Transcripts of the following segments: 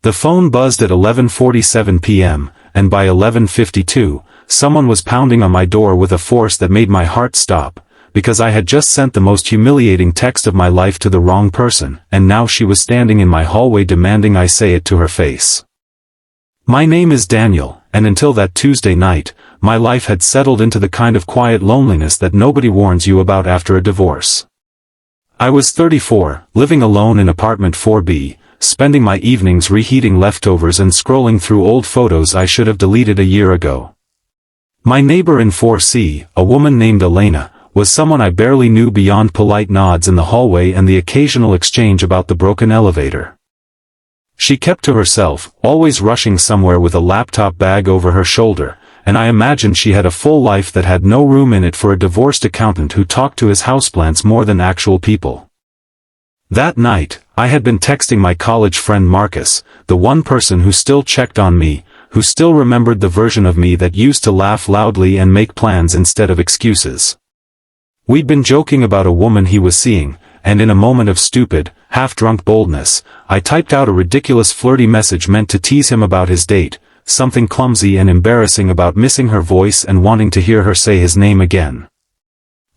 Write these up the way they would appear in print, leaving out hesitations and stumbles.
The phone buzzed at 11:47 p.m., and by 11:52, someone was pounding on my door with a force that made my heart stop, because I had just sent the most humiliating text of my life to the wrong person, and now she was standing in my hallway demanding I say it to her face. My name is Daniel, and until that Tuesday night, my life had settled into the kind of quiet loneliness that nobody warns you about after a divorce. I was 34, living alone in apartment 4B, spending my evenings reheating leftovers and scrolling through old photos I should have deleted a year ago. My neighbor in 4C, a woman named Elena, was someone I barely knew beyond polite nods in the hallway and the occasional exchange about the broken elevator. She kept to herself, always rushing somewhere with a laptop bag over her shoulder, and I imagined she had a full life that had no room in it for a divorced accountant who talked to his houseplants more than actual people. That night, I had been texting my college friend Marcus, the one person who still checked on me, who still remembered the version of me that used to laugh loudly and make plans instead of excuses. We'd been joking about a woman he was seeing, and in a moment of stupid, half-drunk boldness, I typed out a ridiculous flirty message meant to tease him about his date, something clumsy and embarrassing about missing her voice and wanting to hear her say his name again.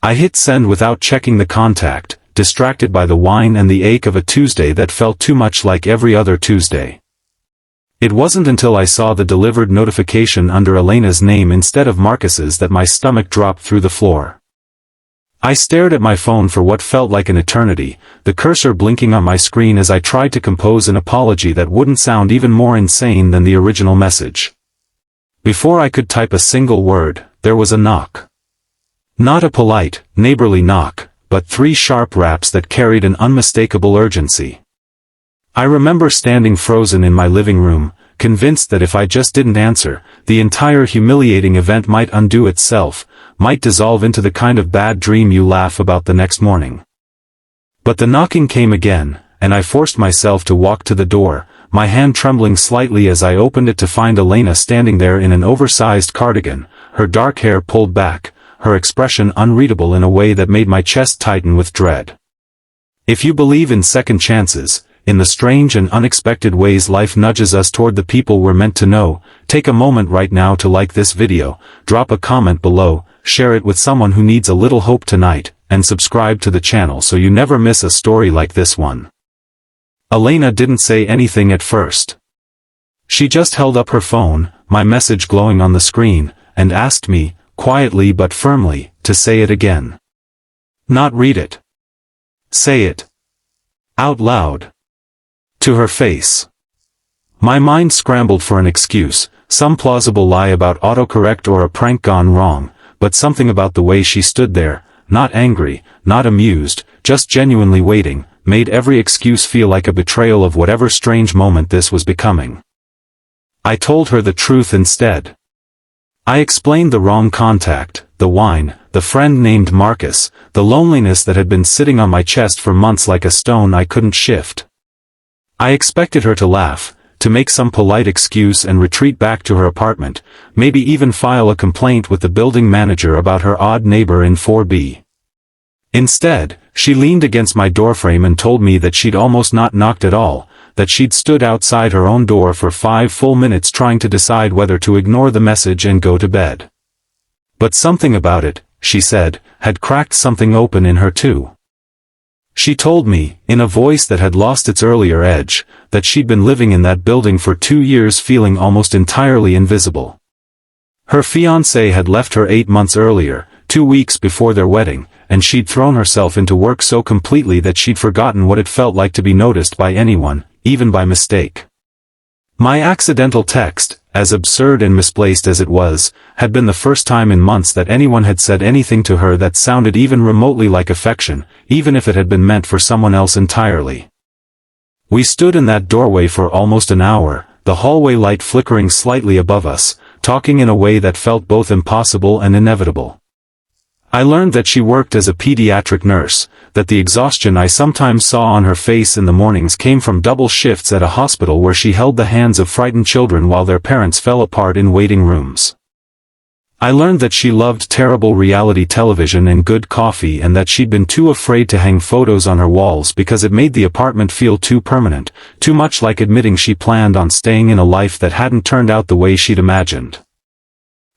I hit send without checking the contact, distracted by the whine and the ache of a Tuesday that felt too much like every other Tuesday. It wasn't until I saw the delivered notification under Elena's name instead of Marcus's that my stomach dropped through the floor. I stared at my phone for what felt like an eternity, the cursor blinking on my screen as I tried to compose an apology that wouldn't sound even more insane than the original message. Before I could type a single word, there was a knock. Not a polite, neighborly knock, but 3 sharp raps that carried an unmistakable urgency. I remember standing frozen in my living room, convinced that if I just didn't answer, the entire humiliating event might undo itself, might dissolve into the kind of bad dream you laugh about the next morning. But the knocking came again, and I forced myself to walk to the door, my hand trembling slightly as I opened it to find Elena standing there in an oversized cardigan, her dark hair pulled back, her expression unreadable in a way that made my chest tighten with dread. If you believe in second chances, in the strange and unexpected ways life nudges us toward the people we're meant to know, take a moment right now to like this video, drop a comment below, share it with someone who needs a little hope tonight, and subscribe to the channel so you never miss a story like this one. Elena didn't say anything at first. She just held up her phone, my message glowing on the screen, and asked me, quietly but firmly, to say it again. Not read it. Say it. Out loud. To her face. My mind scrambled for an excuse, some plausible lie about autocorrect or a prank gone wrong, but something about the way she stood there, not angry, not amused, just genuinely waiting, made every excuse feel like a betrayal of whatever strange moment this was becoming. I told her the truth instead. I explained the wrong contact, the whine, the friend named Marcus, the loneliness that had been sitting on my chest for months like a stone I couldn't shift. I expected her to laugh, to make some polite excuse and retreat back to her apartment, maybe even file a complaint with the building manager about her odd neighbor in 4B. Instead, she leaned against my doorframe and told me that she'd almost not knocked at all, that she'd stood outside her own door for 5 full minutes trying to decide whether to ignore the message and go to bed. But something about it, she said, had cracked something open in her too. She told me, in a voice that had lost its earlier edge, that she'd been living in that building for 2 years feeling almost entirely invisible. Her fiancé had left her 8 months earlier, 2 weeks before their wedding, and she'd thrown herself into work so completely that she'd forgotten what it felt like to be noticed by anyone, even by mistake. My accidental text, as absurd and misplaced as it was, had been the first time in months that anyone had said anything to her that sounded even remotely like affection, even if it had been meant for someone else entirely. We stood in that doorway for almost an hour, the hallway light flickering slightly above us, talking in a way that felt both impossible and inevitable. I learned that she worked as a pediatric nurse, that the exhaustion I sometimes saw on her face in the mornings came from double shifts at a hospital where she held the hands of frightened children while their parents fell apart in waiting rooms. I learned that she loved terrible reality television and good coffee, and that she'd been too afraid to hang photos on her walls because it made the apartment feel too permanent, too much like admitting she planned on staying in a life that hadn't turned out the way she'd imagined.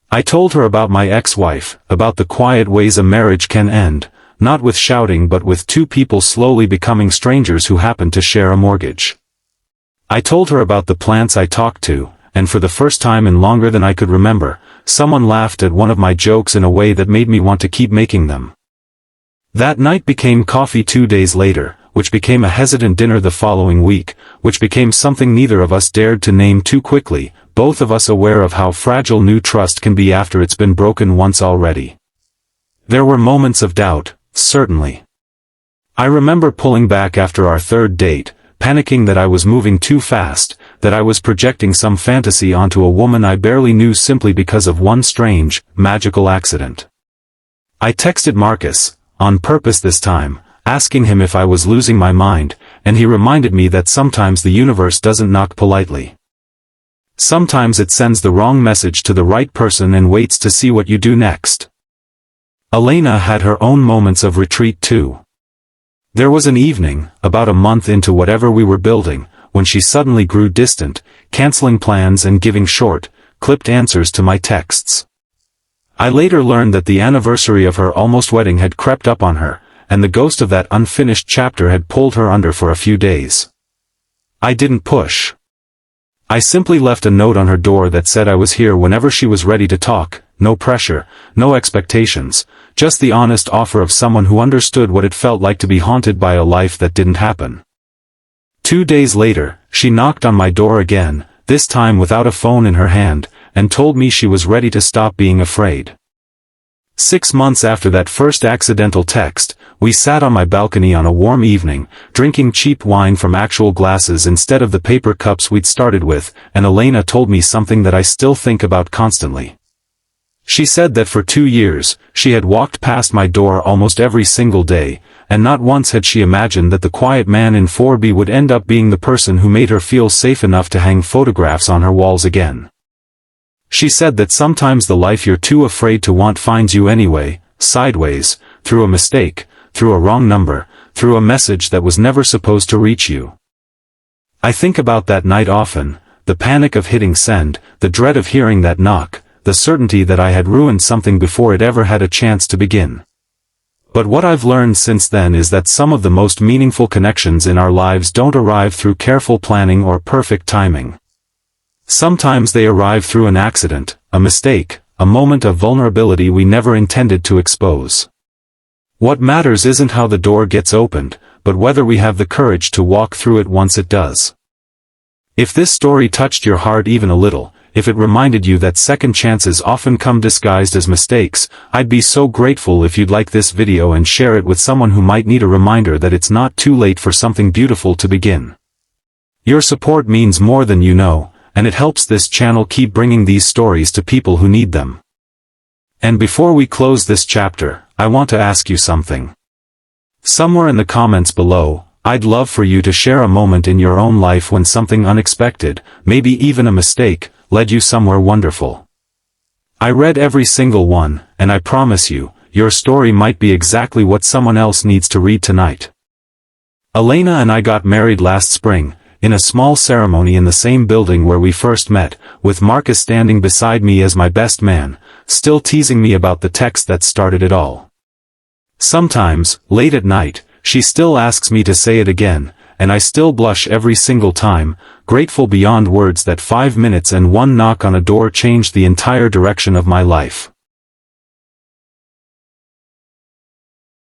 I told her about my ex-wife, about the quiet ways a marriage can end, not with shouting but with two people slowly becoming strangers who happen to share a mortgage. I told her about the plants I talked to, and for the first time in longer than I could remember, someone laughed at one of my jokes in a way that made me want to keep making them. That night became coffee 2 days later, which became a hesitant dinner the following week, which became something neither of us dared to name too quickly, both of us aware of how fragile new trust can be after it's been broken once already. There were moments of doubt, certainly. I remember pulling back after our third date, panicking that I was moving too fast, that I was projecting some fantasy onto a woman I barely knew simply because of one strange, magical accident. I texted Marcus, on purpose this time, asking him if I was losing my mind, and he reminded me that sometimes the universe doesn't knock politely. Sometimes it sends the wrong message to the right person and waits to see what you do next. Elena had her own moments of retreat too. There was an evening, about a month into whatever we were building, when she suddenly grew distant, canceling plans and giving short, clipped answers to my texts. I later learned that the anniversary of her almost wedding had crept up on her, and the ghost of that unfinished chapter had pulled her under for a few days. I didn't push. I simply left a note on her door that said I was here whenever she was ready to talk, no pressure, no expectations, just the honest offer of someone who understood what it felt like to be haunted by a life that didn't happen. 2 days later, she knocked on my door again, this time without a phone in her hand, and told me she was ready to stop being afraid. 6 months after that first accidental text, we sat on my balcony on a warm evening, drinking cheap wine from actual glasses instead of the paper cups we'd started with, and Elena told me something that I still think about constantly. She said that for 2 years, she had walked past my door almost every single day, and not once had she imagined that the quiet man in 4B would end up being the person who made her feel safe enough to hang photographs on her walls again. She said that sometimes the life you're too afraid to want finds you anyway, sideways, through a mistake, through a wrong number, through a message that was never supposed to reach you. I think about that night often, the panic of hitting send, the dread of hearing that knock, the certainty that I had ruined something before it ever had a chance to begin. But what I've learned since then is that some of the most meaningful connections in our lives don't arrive through careful planning or perfect timing. Sometimes they arrive through an accident, a mistake, a moment of vulnerability we never intended to expose. What matters isn't how the door gets opened, but whether we have the courage to walk through it once it does. If this story touched your heart even a little, if it reminded you that second chances often come disguised as mistakes, I'd be so grateful if you'd like this video and share it with someone who might need a reminder that it's not too late for something beautiful to begin. Your support means more than you know, and it helps this channel keep bringing these stories to people who need them. And before we close this chapter, I want to ask you something. Somewhere in the comments below, I'd love for you to share a moment in your own life when something unexpected, maybe even a mistake, led you somewhere wonderful. I read every single one, and I promise you, your story might be exactly what someone else needs to read tonight. Elena and I got married last spring, in a small ceremony in the same building where we first met, with Marcus standing beside me as my best man, still teasing me about the text that started it all. Sometimes, late at night, she still asks me to say it again, and I still blush every single time, grateful beyond words that 5 minutes and one knock on a door changed the entire direction of my life.